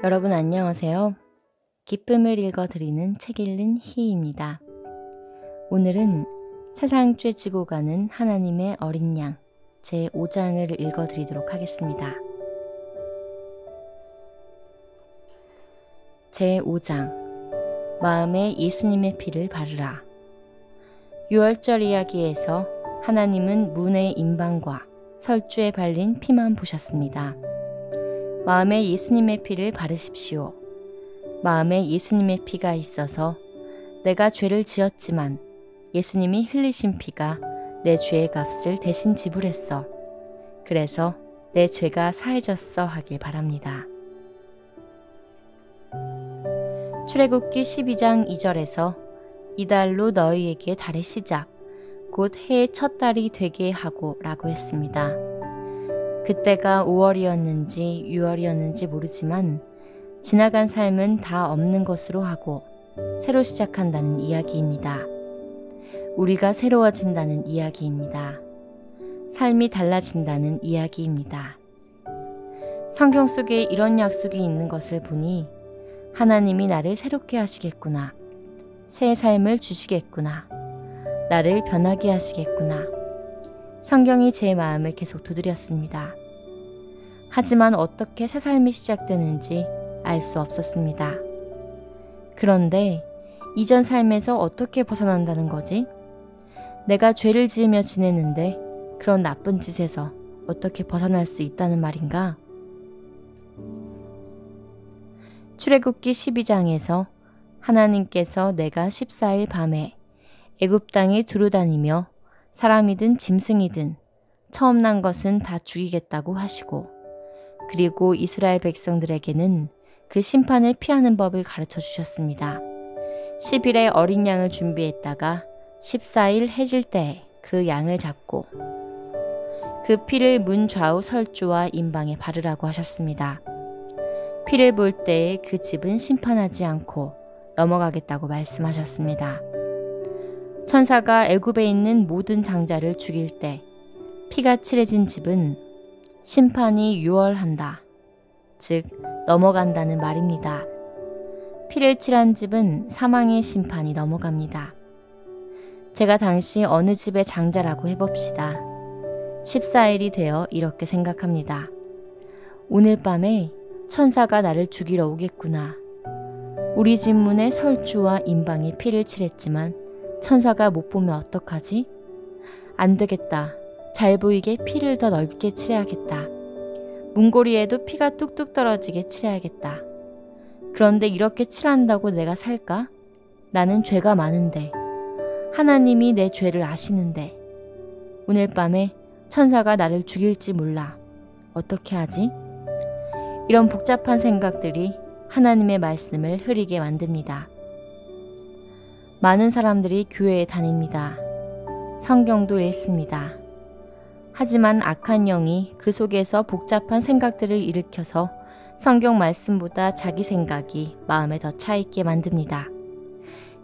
여러분 안녕하세요. 기쁨을 읽어드리는 책 읽는 희입니다. 오늘은 세상 죄 지고 가는 하나님의 어린 양 제5장을 읽어드리도록 하겠습니다. 제5장 마음에 예수님의 피를 바르라. 유월절 이야기에서 하나님은 문의 임방과 설주에 발린 피만 보셨습니다. 마음에 예수님의 피를 바르십시오. 마음에 예수님의 피가 있어서 내가 죄를 지었지만 예수님이 흘리신 피가 내 죄의 값을 대신 지불했어. 그래서 내 죄가 사해졌어 하길 바랍니다. 출애굽기 12장 2절에서 이달로 너희에게 달의 시작, 곧 해의 첫 달이 되게 하고 라고 했습니다. 그때가 5월이었는지 6월이었는지 모르지만 지나간 삶은 다 없는 것으로 하고 새로 시작한다는 이야기입니다. 우리가 새로워진다는 이야기입니다. 삶이 달라진다는 이야기입니다. 성경 속에 이런 약속이 있는 것을 보니 하나님이 나를 새롭게 하시겠구나. 새 삶을 주시겠구나. 나를 변하게 하시겠구나. 성경이 제 마음을 계속 두드렸습니다. 하지만 어떻게 새 삶이 시작되는지 알 수 없었습니다. 그런데 이전 삶에서 어떻게 벗어난다는 거지? 내가 죄를 지으며 지내는데 그런 나쁜 짓에서 어떻게 벗어날 수 있다는 말인가? 출애굽기 12장에서 하나님께서 내가 14일 밤에 애굽 땅에 두루다니며 사람이든 짐승이든 처음 난 것은 다 죽이겠다고 하시고, 그리고 이스라엘 백성들에게는 그 심판을 피하는 법을 가르쳐 주셨습니다. 10일에 어린 양을 준비했다가 14일 해질 때에 그 양을 잡고 그 피를 문 좌우 설주와 임방에 바르라고 하셨습니다. 피를 볼 때에 그 집은 심판하지 않고 넘어가겠다고 말씀하셨습니다. 천사가 애굽에 있는 모든 장자를 죽일 때 피가 칠해진 집은 심판이 유월한다, 즉 넘어간다는 말입니다. 피를 칠한 집은 사망의 심판이 넘어갑니다. 제가 당시 어느 집의 장자라고 해봅시다. 14일이 되어 이렇게 생각합니다. 오늘 밤에 천사가 나를 죽이러 오겠구나. 우리 집 문에 설주와 임방에 피를 칠했지만 천사가 못 보면 어떡하지? 안 되겠다. 잘 보이게 피를 더 넓게 칠해야겠다. 문고리에도 피가 뚝뚝 떨어지게 칠해야겠다. 그런데 이렇게 칠한다고 내가 살까? 나는 죄가 많은데, 하나님이 내 죄를 아시는데, 오늘 밤에 천사가 나를 죽일지 몰라. 어떻게 하지? 이런 복잡한 생각들이 하나님의 말씀을 흐리게 만듭니다. 많은 사람들이 교회에 다닙니다. 성경도 읽습니다. 하지만 악한 영이 그 속에서 복잡한 생각들을 일으켜서 성경 말씀보다 자기 생각이 마음에 더 차있게 만듭니다.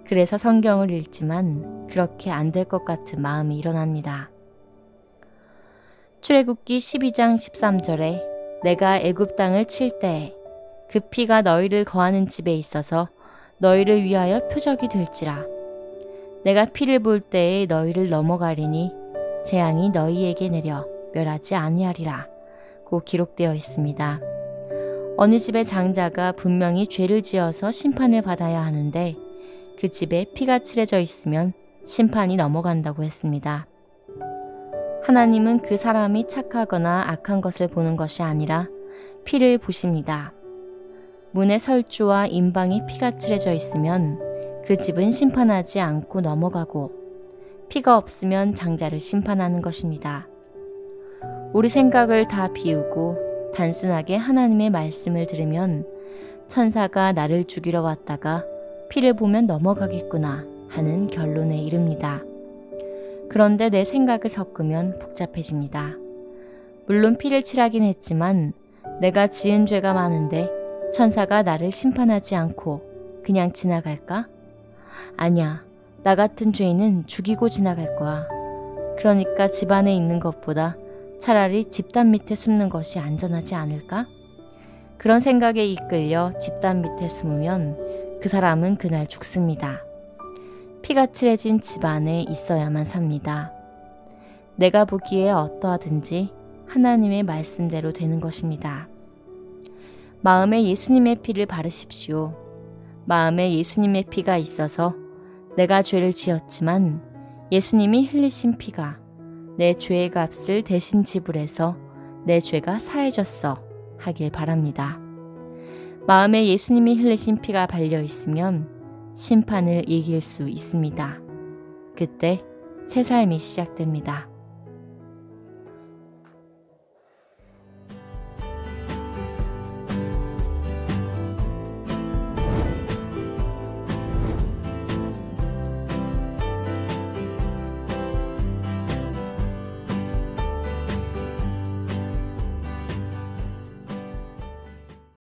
그래서 성경을 읽지만 그렇게 안 될 것 같은 마음이 일어납니다. 출애굽기 12장 13절에 내가 애굽 땅을 칠 때에 그 피가 너희를 거하는 집에 있어서 너희를 위하여 표적이 될지라. 내가 피를 볼 때에 너희를 넘어가리니 재앙이 너희에게 내려 멸하지 아니하리라 고 기록되어 있습니다. 어느 집의 장자가 분명히 죄를 지어서 심판을 받아야 하는데 그 집에 피가 칠해져 있으면 심판이 넘어간다고 했습니다. 하나님은 그 사람이 착하거나 악한 것을 보는 것이 아니라 피를 보십니다. 문에 설주와 임방에 피가 칠해져 있으면 그 집은 심판하지 않고 넘어가고, 피가 없으면 장자를 심판하는 것입니다. 우리 생각을 다 비우고 단순하게 하나님의 말씀을 들으면 천사가 나를 죽이러 왔다가 피를 보면 넘어가겠구나 하는 결론에 이릅니다. 그런데 내 생각을 섞으면 복잡해집니다. 물론 피를 칠하긴 했지만 내가 지은 죄가 많은데 천사가 나를 심판하지 않고 그냥 지나갈까? 아니야. 나 같은 죄인은 죽이고 지나갈 거야. 그러니까 집 안에 있는 것보다 차라리 집단 밑에 숨는 것이 안전하지 않을까? 그런 생각에 이끌려 집단 밑에 숨으면 그 사람은 그날 죽습니다. 피가 칠해진 집 안에 있어야만 삽니다. 내가 보기에 어떠하든지 하나님의 말씀대로 되는 것입니다. 마음에 예수님의 피를 바르십시오. 마음에 예수님의 피가 있어서 내가 죄를 지었지만 예수님이 흘리신 피가 내 죄의 값을 대신 지불해서 내 죄가 사해졌어 하길 바랍니다. 마음에 예수님이 흘리신 피가 발려 있으면 심판을 이길 수 있습니다. 그때 새 삶이 시작됩니다.